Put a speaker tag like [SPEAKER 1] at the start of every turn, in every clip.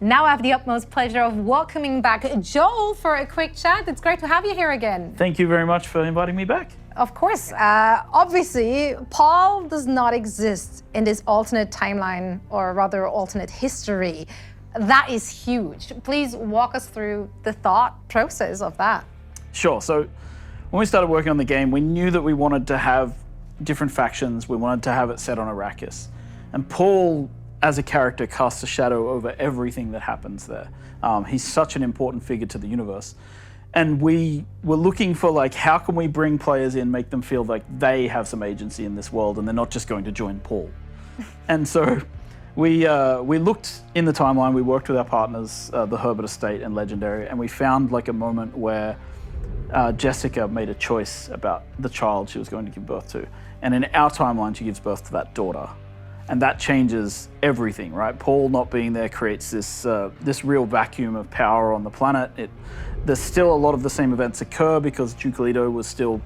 [SPEAKER 1] Now I have the utmost pleasure of welcoming back Joel for a quick chat. It's great to have you here again.
[SPEAKER 2] Thank you very much for inviting me back.
[SPEAKER 1] Of course. Obviously, Paul does not exist in this alternate timeline, or rather alternate history. That is huge. Please walk us through the thought process of that.
[SPEAKER 2] Sure. So when we started working on the game, we knew that we wanted to have different factions. We wanted to have it set on Arrakis. And Paul, as a character, casts a shadow over everything that happens there. He's such an important figure to the universe. And we were looking for, like, how can we bring players in, make them feel like they have some agency in this world and they're not just going to join Paul. And so we looked in the timeline, we worked with our partners, the Herbert Estate and Legendary, and we found like a moment where Jessica made a choice about the child she was going to give birth to. And in our timeline, she gives birth to that daughter. And that changes everything, right? Paul not being there creates this real vacuum of power on the planet. There's still a lot of the same events occur because Duke Leto was still,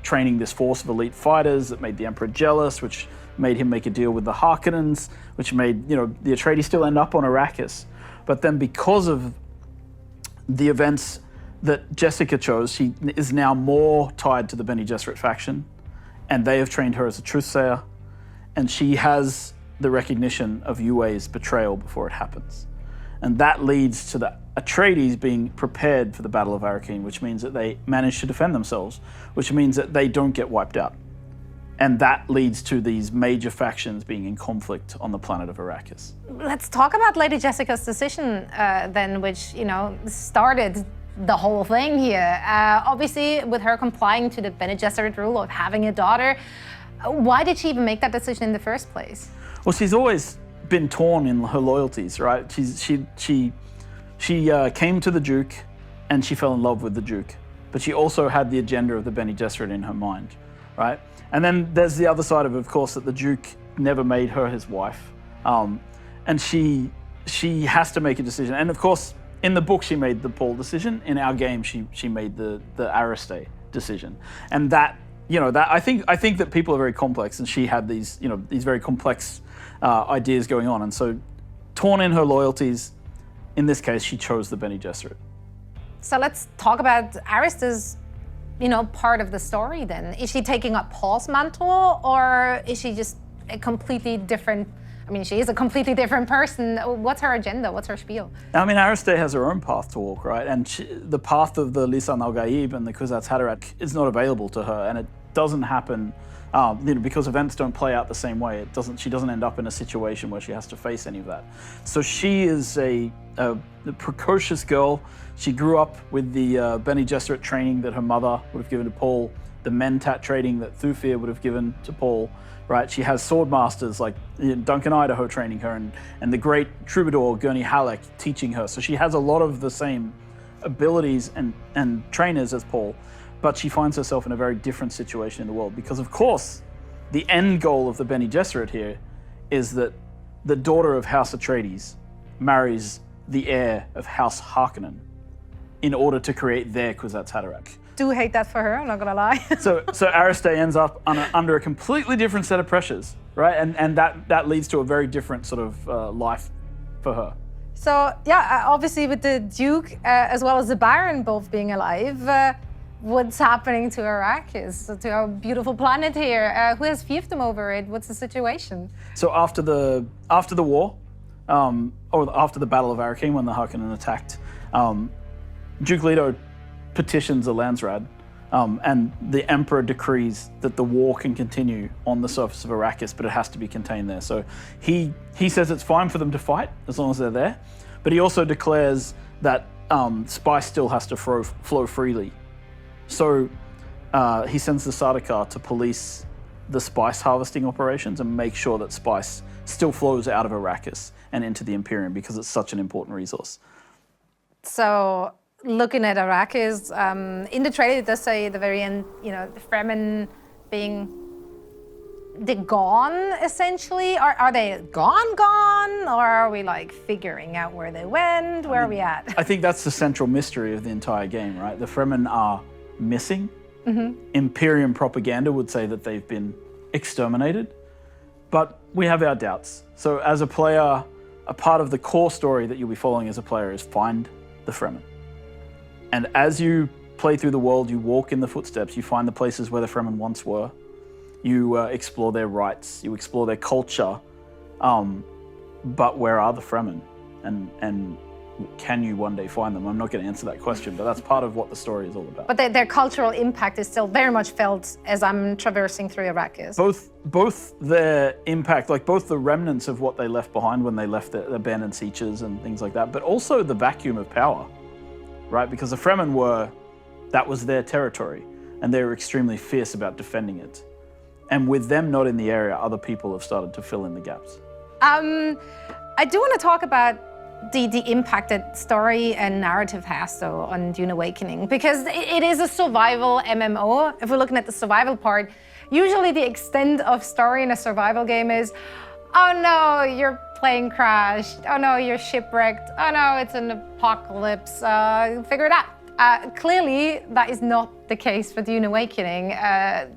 [SPEAKER 2] training this force of elite fighters that made the Emperor jealous, which made him make a deal with the Harkonnens, which made, the Atreides still end up on Arrakis. But then because of the events that Jessica chose, she is now more tied to the Bene Gesserit faction, and they have trained her as a truthsayer, and she has the recognition of Yuyy's betrayal before it happens. And that leads to the Atreides being prepared for the Battle of Arrakeen, which means that they manage to defend themselves, which means that they don't get wiped out. And that leads to these major factions being in conflict on the planet of Arrakis.
[SPEAKER 1] Let's talk about Lady Jessica's decision then, which, started the whole thing here. Obviously, with her complying to the Bene Gesserit rule of having a daughter, why did she even make that decision in the first place?
[SPEAKER 2] Well, she's always been torn in her loyalties, right? She came to the Duke and she fell in love with the Duke, but she also had the agenda of the Bene Gesserit in her mind, right? And then there's the other side of course, that the Duke never made her his wife, and she has to make a decision. And of course, in the book she made the Paul decision. In our game, she made the Aristay decision, and that. I think that people are very complex, and she had these very complex ideas going on, and so torn in her loyalties. In this case, she chose the Bene Gesserit.
[SPEAKER 1] So let's talk about Arista's, part of the story. Then, is she taking up Paul's mantle, or is she just a completely different? I mean, she is a completely different person. What's her agenda? What's her spiel?
[SPEAKER 2] I mean, Aristay has her own path to walk, right? And the path of the Lisan al-Gaib and the Kuzat's Haderach is not available to her, and it doesn't happen because events don't play out the same way. She doesn't end up in a situation where she has to face any of that. So she is a precocious girl. She grew up with the Bene Gesserit training that her mother would have given to Paul, the Mentat training that Thufir would have given to Paul. Right, she has sword masters like Duncan Idaho training her, and the great troubadour Gurney Halleck teaching her. So she has a lot of the same abilities and trainers as Paul, but she finds herself in a very different situation in the world because, of course, the end goal of the Bene Gesserit here is that the daughter of House Atreides marries the heir of House Harkonnen in order to create their Kuzat's Haderach.
[SPEAKER 1] Do hate that for her, I'm not gonna lie.
[SPEAKER 2] So Aristay ends up under a completely different set of pressures, right? And that leads to a very different sort of life for her.
[SPEAKER 1] So yeah, obviously with the Duke as well as the Baron both being alive, what's happening to Arrakis, to our beautiful planet here? Who has fiefdom over it? What's the situation?
[SPEAKER 2] So after the war, or after the Battle of Arrakeen, when the Harkonnen attacked, Duke Leto petitions a Landsraad, and the Emperor decrees that the war can continue on the surface of Arrakis, but it has to be contained there. So he says it's fine for them to fight as long as they're there, but he also declares that spice still has to flow freely. So he sends the Sardaukar to police the spice harvesting operations and make sure that spice still flows out of Arrakis and into the Imperium because it's such an important resource.
[SPEAKER 1] So looking at Arrakis, in the trailer it does say at the very end, the Fremen being, they're gone essentially. Are they gone, or are we like figuring out where they went? Where are we at?
[SPEAKER 2] I think that's the central mystery of the entire game, right? The Fremen are missing. Mm-hmm. Imperium propaganda would say that they've been exterminated, but we have our doubts. So as a player, a part of the core story that you'll be following as a player is find the Fremen. And as you play through the world, you walk in the footsteps, you find the places where the Fremen once were, you explore their rites, you explore their culture, but where are the Fremen? And can you one day find them? I'm not going to answer that question, but that's part of what the story is all about.
[SPEAKER 1] But their cultural impact is still very much felt as I'm traversing through Arrakis.
[SPEAKER 2] Both their impact, like both the remnants of what they left behind when they left the abandoned Sietches and things like that, but also the vacuum of power, right? Because the Fremen that was their territory, and they were extremely fierce about defending it. And with them not in the area, other people have started to fill in the gaps.
[SPEAKER 1] I do want to talk about the impact that story and narrative has, though, on Dune Awakening, because it is a survival MMO. If we're looking at the survival part, usually the extent of story in a survival game is, oh no, your plane crashed. Oh no, you're shipwrecked. Oh no, it's an apocalypse. Figure it out. Clearly, that is not the case for Dune Awakening.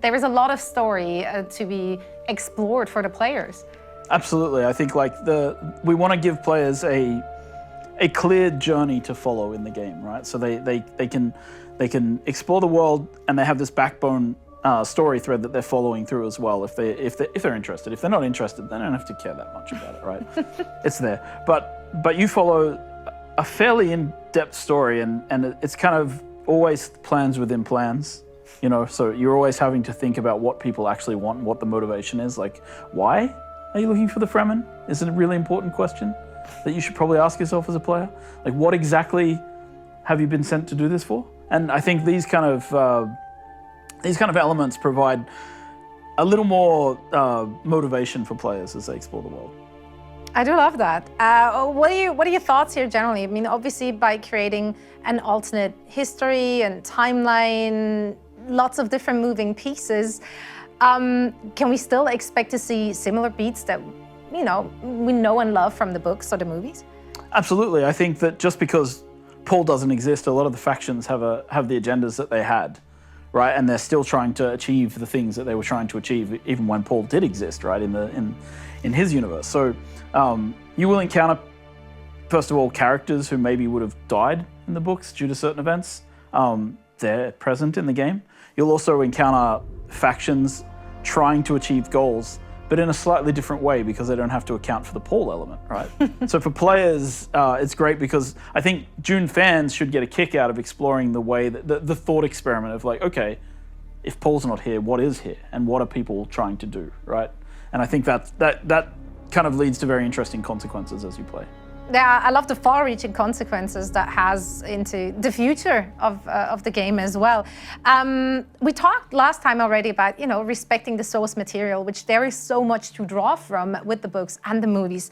[SPEAKER 1] There is a lot of story to be explored for the players.
[SPEAKER 2] Absolutely. I think we want to give players a clear journey to follow in the game, right? So they can explore the world, and they have this backbone story thread that they're following through as well. If they're interested. If they're not interested, they don't have to care that much about it, right? It's there. But you follow a fairly in-depth story, and it's kind of always plans within plans. You know, so you're always having to think about what people actually want and what the motivation is. Like, why are you looking for the Fremen? Is it a really important question that you should probably ask yourself as a player? Like, what exactly have you been sent to do this for? And I think these kind of elements provide a little more motivation for players as they explore the world.
[SPEAKER 1] I do love that. What are your thoughts here generally? I mean, obviously by creating an alternate history and timeline, lots of different moving pieces, can we still expect to see similar beats that, we know and love from the books or the movies?
[SPEAKER 2] Absolutely. I think that just because Paul doesn't exist, a lot of the factions have the agendas that they had, right? And they're still trying to achieve the things that they were trying to achieve, even when Paul did exist, right? In his universe. So you will encounter, first of all, characters who maybe would have died in the books due to certain events. They're present in the game. You'll also encounter factions trying to achieve goals, but in a slightly different way because they don't have to account for the Paul element, right? So for players, it's great because I think Dune fans should get a kick out of exploring the way that the thought experiment of like, okay, if Paul's not here, what is here? And what are people trying to do, right? And I think that kind of leads to very interesting consequences as you play.
[SPEAKER 1] Yeah, I love the far-reaching consequences that has into the future of the game as well. We talked last time already about, respecting the source material, which there is so much to draw from with the books and the movies.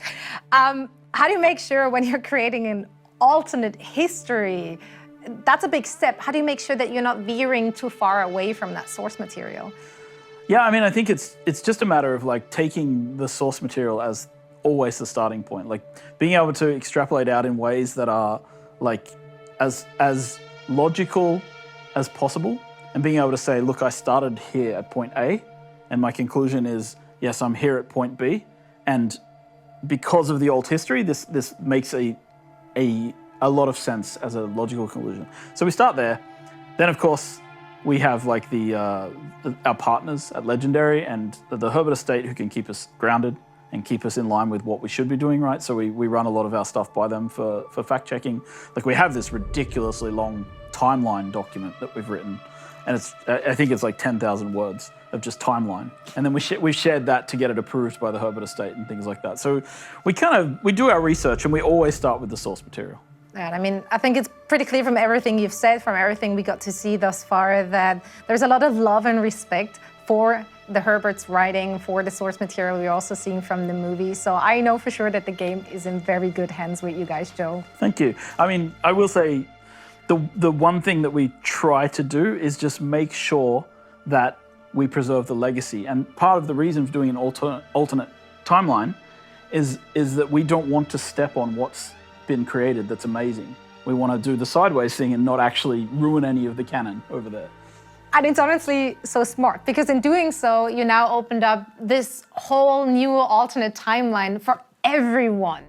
[SPEAKER 1] How do you make sure when you're creating an alternate history, that's a big step. How do you make sure that you're not veering too far away from that source material?
[SPEAKER 2] Yeah, I mean, I think it's just a matter of like taking the source material as always the starting point, like being able to extrapolate out in ways that are like as logical as possible, and being able to say, look, I started here at point A, and my conclusion is, yes, I'm here at point B, and because of the old history, this makes a lot of sense as a logical conclusion. So we start there. Then, of course, we have like our partners at Legendary and the Herbert Estate who can keep us grounded and keep us in line with what we should be doing, right? So we run a lot of our stuff by them for fact-checking. Like we have this ridiculously long timeline document that we've written, and I think it's like 10,000 words of just timeline. And then we shared that to get it approved by the Herbert Estate and things like that. So we do our research, and we always start with the source material.
[SPEAKER 1] And I mean, I think it's pretty clear from everything you've said, from everything we got to see thus far, that there's a lot of love and respect for the Herbert's writing, for the source material we're also seeing from the movie. So I know for sure that the game is in very good hands with you guys, Joe.
[SPEAKER 2] Thank you. I mean, I will say the one thing that we try to do is just make sure that we preserve the legacy. And part of the reason for doing an alternate timeline is that we don't want to step on what's been created that's amazing. We want to do the sideways thing and not actually ruin any of the canon over there.
[SPEAKER 1] And it's honestly so smart, because in doing so, you now opened up this whole new alternate timeline for everyone.